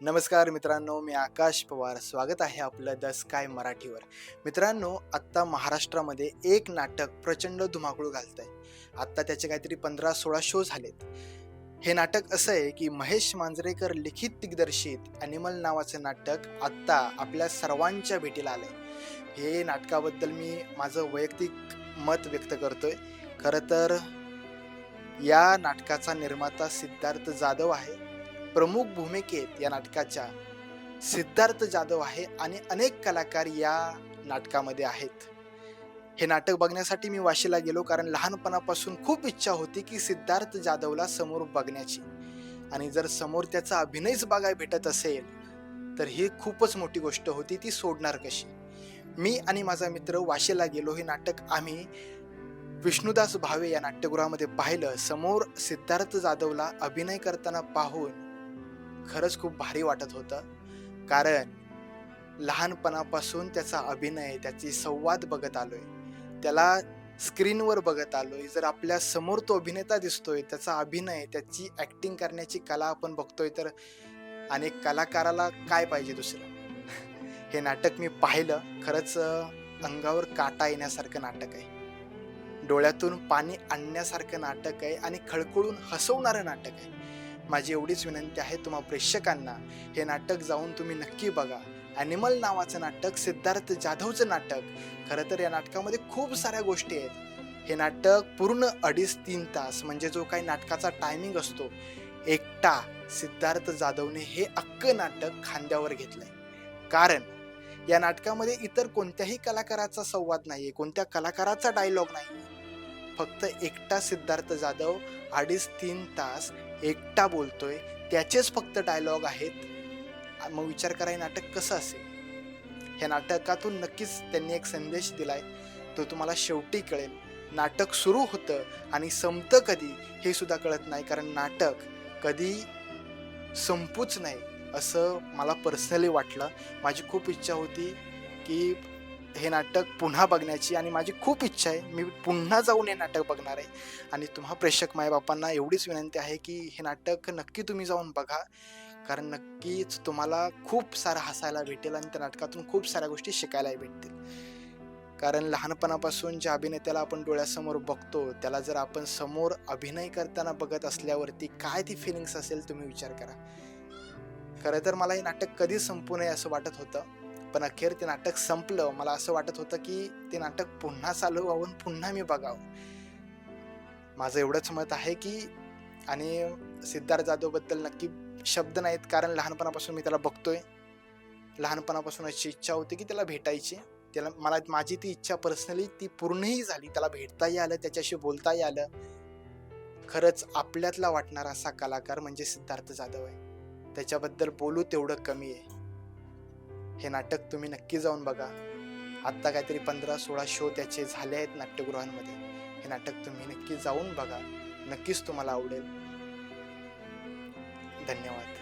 नमस्कार मित्रांनो, मी आकाश पवार. स्वागत आहे आपलं द स्काय मराठीवर. मित्रांनो, आत्ता महाराष्ट्रामध्ये एक नाटक प्रचंड धुमाकूळ घालतंय. आत्ता त्याचे काहीतरी 15-16 शो झालेत. हे नाटक असं आहे, की महेश मांजरेकर लिखित दिग्दर्शित ॲनिमल नावाचं नाटक आत्ता आपल्या सर्वांच्या भेटीला आलंय. हे नाटकाबद्दल मी माझं वैयक्तिक मत व्यक्त करतोय. खरं तर या नाटकाचा निर्माता सिद्धार्थ जाधव आहे. प्रमुख भूमिकेत या नाटकाच्या सिद्धार्थ जाधव आहे आणि अनेक कलाकार या नाटकामध्ये आहेत. हे नाटक बघण्यासाठी मी वाशीला गेलो कारण लहानपणापासून खूप इच्छा होती की सिद्धार्थ जाधवला समोर बघण्याची, आणि जर समोर त्याचा अभिनयच बघायला भेटत असेल तर ही खूपच मोठी गोष्ट होती, ती सोडणार कशी. मी आणि माझा मित्र वाशीला गेलो. हे नाटक आम्ही विष्णुदास भावे या नाट्यगृहामध्ये पाहिलं. समोर सिद्धार्थ जाधवला अभिनय करताना पाहून खरंच खूप भारी वाटत होतं. कारण लहानपणापासून त्याचा अभिनय, त्याची संवाद बघत आलोय, त्याला स्क्रीनवर बघत आलोय. जर आपल्या समोर तो अभिनेता दिसतोय, त्याचा अभिनय, त्याची ऍक्टिंग करण्याची कला आपण बघतोय, तर अनेक कलाकाराला काय पाहिजे दुसरं. हे नाटक मी पाहिलं. खरंच अंगावर काटा येण्यासारखं नाटक आहे, डोळ्यातून पाणी आणण्यासारखं नाटक आहे आणि खळखळून हसवणारं नाटक आहे. माझी एवढीच विनंती आहे तुम्हा प्रेक्षकांना, हे नाटक जाऊन तुम्ही नक्की बघा. ॲनिमल नावाचं नाटक, सिद्धार्थ जाधवचं नाटक. खरं तर या नाटकामध्ये खूप साऱ्या गोष्टी आहेत. हे नाटक पूर्ण 2.5-3 तास, म्हणजे जो काही नाटकाचा टायमिंग असतो, एकटा सिद्धार्थ जाधवने हे अख्खं नाटक खांद्यावर घेतलंय. कारण या नाटकामध्ये इतर कोणत्याही कलाकाराचा संवाद नाहीये, कोणत्या कलाकाराचा डायलॉग नाही. फक्त एकटा सिद्धार्थ जाधव 2.5-3 तास एकटा बोलतोय, त्याचेच फक्त डायलॉग आहेत. मग विचार करा हे नाटक कसं असेल. ह्या नाटकातून नक्कीच त्यांनी एक संदेश दिलाय, तो तुम्हाला शेवटी कळेल. नाटक सुरू होतं आणि संपतं कधी हे सुद्धा कळत नाही, कारण नाटक कधी संपूच नाही असं मला पर्सनली वाटलं. माझी खूप इच्छा होती की हे नाटक पुन्हा बघण्याची, आणि माझी खूप इच्छा आहे, मी पुन्हा जाऊन हे नाटक बघणार आहे. आणि तुम्हा प्रेक्षक मायबापांना एवढीच विनंती आहे की हे नाटक नक्की तुम्ही जाऊन बघा, कारण नक्कीच तुम्हाला खूप सारं हसायला भेटेल आणि त्या नाटकातून खूप साऱ्या गोष्टी शिकायलाही भेटतील. कारण लहानपणापासून ज्या अभिनेत्याला आपण डोळ्यासमोर बघतो, त्याला जर आपण समोर अभिनय करताना बघत असल्यावरती काय ती फिलिंग्स असेल तुम्ही विचार करा. खरं तर मला हे नाटक कधी संपू नये असं वाटत होतं, पण अखेर ते नाटक संपलं. मला असं वाटत होतं की ते नाटक पुन्हा चालू व्हावं, पुन्हा मी बघावं. माझं एवढंच मत आहे की, आणि सिद्धार्थ जाधव बद्दल नक्की शब्द नाहीत, कारण लहानपणापासून मी त्याला बघतोय. लहानपणापासून अशी इच्छा होती की त्याला भेटायची. त्याला मला माझी ती इच्छा पर्सनली ती पूर्णही झाली. त्याला भेटताही आलं, त्याच्याशी बोलताही आलं. खरंच आपल्यातला वाटणारा असा कलाकार म्हणजे सिद्धार्थ जाधव आहे. त्याच्याबद्दल बोलू तेवढं कमी आहे. हे नाटक तुम्ही नक्की जाऊन बघा. आत्ता काहीतरी 15-16 शो त्याचे झाले आहेत नाट्यगृहांमध्ये. हे नाटक तुम्ही नक्की जाऊन बघा. नक्कीच तुम्हाला आवडेल. धन्यवाद.